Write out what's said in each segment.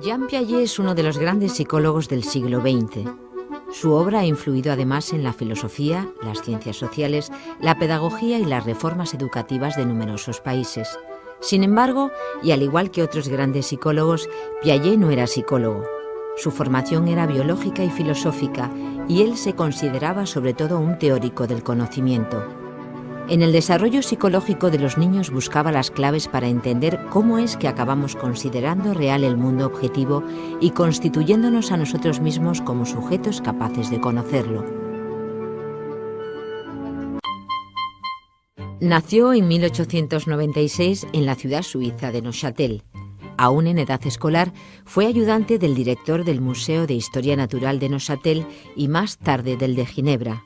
Jean Piaget es uno de los grandes psicólogos del siglo XX. Su obra ha influido además en la filosofía, las ciencias sociales, la pedagogía y las reformas educativas de numerosos países. Sin embargo, y al igual que otros grandes psicólogos, Piaget no era psicólogo. Su formación era biológica y filosófica, y él se consideraba sobre todo un teórico del conocimiento. En el desarrollo psicológico de los niños buscaba las claves para entender cómo es que acabamos considerando real el mundo objetivo y constituyéndonos a nosotros mismos como sujetos capaces de conocerlo. Nació en 1896 en la ciudad suiza de Neuchâtel. Aún en edad escolar, fue ayudante del director del Museo de Historia Natural de Neuchâtel y más tarde del de Ginebra.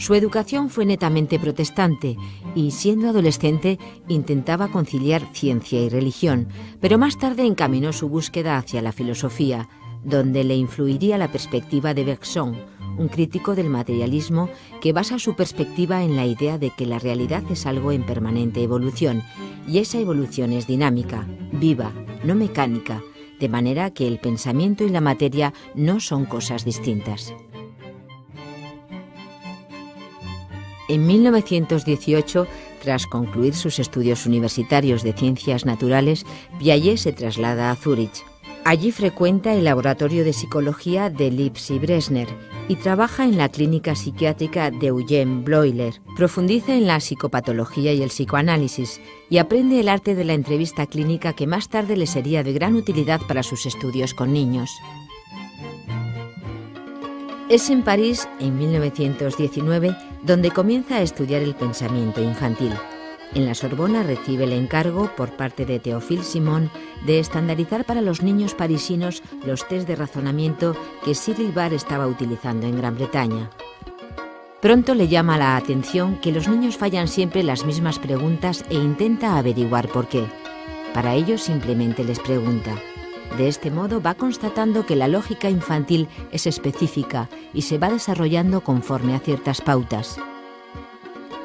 Su educación fue netamente protestante y, siendo adolescente, intentaba conciliar ciencia y religión, pero más tarde encaminó su búsqueda hacia la filosofía, donde le influiría la perspectiva de Bergson, un crítico del materialismo que basa su perspectiva en la idea de que la realidad es algo en permanente evolución, y esa evolución es dinámica, viva, no mecánica, de manera que el pensamiento y la materia no son cosas distintas. En 1918, tras concluir sus estudios universitarios de ciencias naturales, Piaget se traslada a Zúrich. Allí frecuenta el laboratorio de psicología de Lipsi-Bresner y trabaja en la clínica psiquiátrica de Eugene Bleuler. Profundiza en la psicopatología y el psicoanálisis y aprende el arte de la entrevista clínica que más tarde le sería de gran utilidad para sus estudios con niños. Es en París, en 1919, donde comienza a estudiar el pensamiento infantil. En la Sorbona recibe el encargo, por parte de Théophile Simon, de estandarizar para los niños parisinos los test de razonamiento que Cyril Barr estaba utilizando en Gran Bretaña. Pronto le llama la atención que los niños fallan siempre las mismas preguntas e intenta averiguar por qué. Para ello simplemente les pregunta. De este modo va constatando que la lógica infantil es específica y se va desarrollando conforme a ciertas pautas.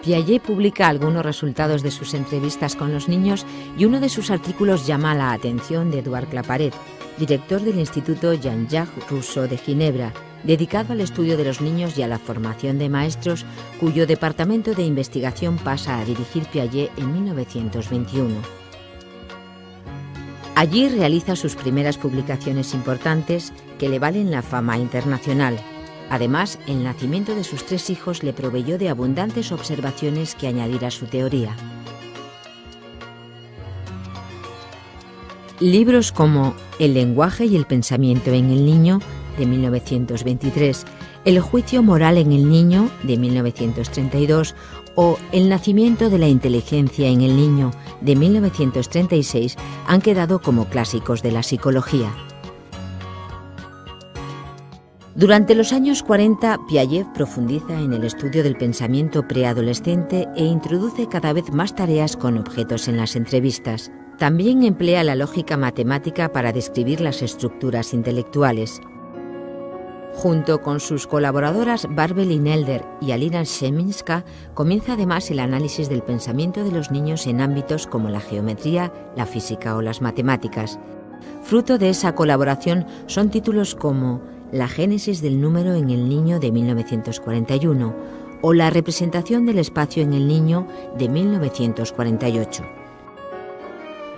Piaget publica algunos resultados de sus entrevistas con los niños y uno de sus artículos llama la atención de Édouard Claparède, director del Instituto Jean-Jacques Rousseau de Ginebra, dedicado al estudio de los niños y a la formación de maestros, cuyo departamento de investigación pasa a dirigir Piaget en 1921. Allí realiza sus primeras publicaciones importantes que le valen la fama internacional. Además, el nacimiento de sus 3 hijos le proveyó de abundantes observaciones que añadir a su teoría. Libros como El lenguaje y el pensamiento en el niño, de 1923, El juicio moral en el niño, de 1932, o El nacimiento de la inteligencia en el niño, de 1936, han quedado como clásicos de la psicología. Durante los años 40, Piaget profundiza en el estudio del pensamiento preadolescente e introduce cada vez más tareas con objetos en las entrevistas. También emplea la lógica matemática para describir las estructuras intelectuales. Junto con sus colaboradoras Barbel Nelder y Alina Scheminska, comienza además el análisis del pensamiento de los niños en ámbitos como la geometría, la física o las matemáticas. Fruto de esa colaboración son títulos como La génesis del número en el niño, de 1941, o La representación del espacio en el niño, de 1948.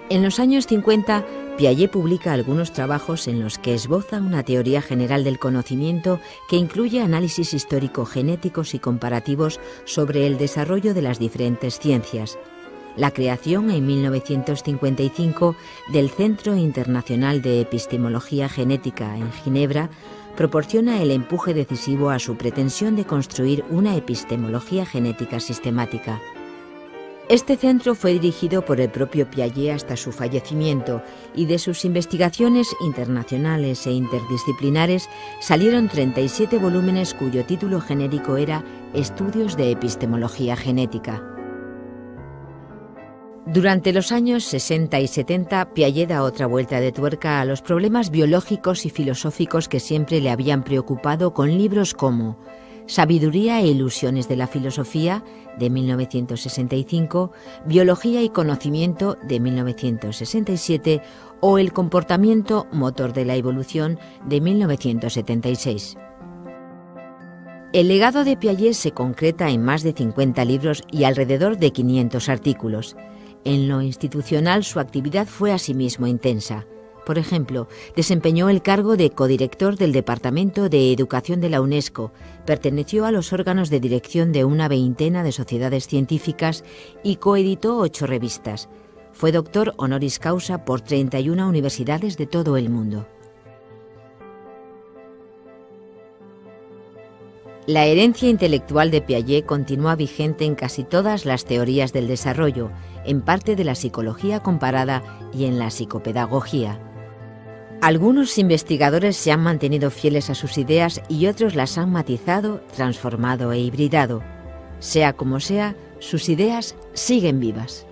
En los años 50, Piaget publica algunos trabajos en los que esboza una teoría general del conocimiento que incluye análisis histórico-genéticos y comparativos sobre el desarrollo de las diferentes ciencias. La creación en 1955 del Centro Internacional de Epistemología Genética en Ginebra proporciona el empuje decisivo a su pretensión de construir una epistemología genética sistemática. Este centro fue dirigido por el propio Piaget hasta su fallecimiento y de sus investigaciones internacionales e interdisciplinares salieron 37 volúmenes cuyo título genérico era Estudios de Epistemología Genética. Durante los años 60 y 70, Piaget da otra vuelta de tuerca a los problemas biológicos y filosóficos que siempre le habían preocupado con libros como Sabiduría e ilusiones de la filosofía, de 1965, Biología y conocimiento, de 1967, o El comportamiento, motor de la evolución, de 1976. El legado de Piaget se concreta en más de 50 libros y alrededor de 500 artículos. En lo institucional, su actividad fue asimismo intensa. Por ejemplo, desempeñó el cargo de codirector del Departamento de Educación de la UNESCO, perteneció a los órganos de dirección de una veintena de sociedades científicas y coeditó 8 revistas. Fue doctor honoris causa por 31 universidades de todo el mundo. La herencia intelectual de Piaget continúa vigente en casi todas las teorías del desarrollo, en parte de la psicología comparada y en la psicopedagogía. Algunos investigadores se han mantenido fieles a sus ideas y otros las han matizado, transformado e hibridado. Sea como sea, sus ideas siguen vivas.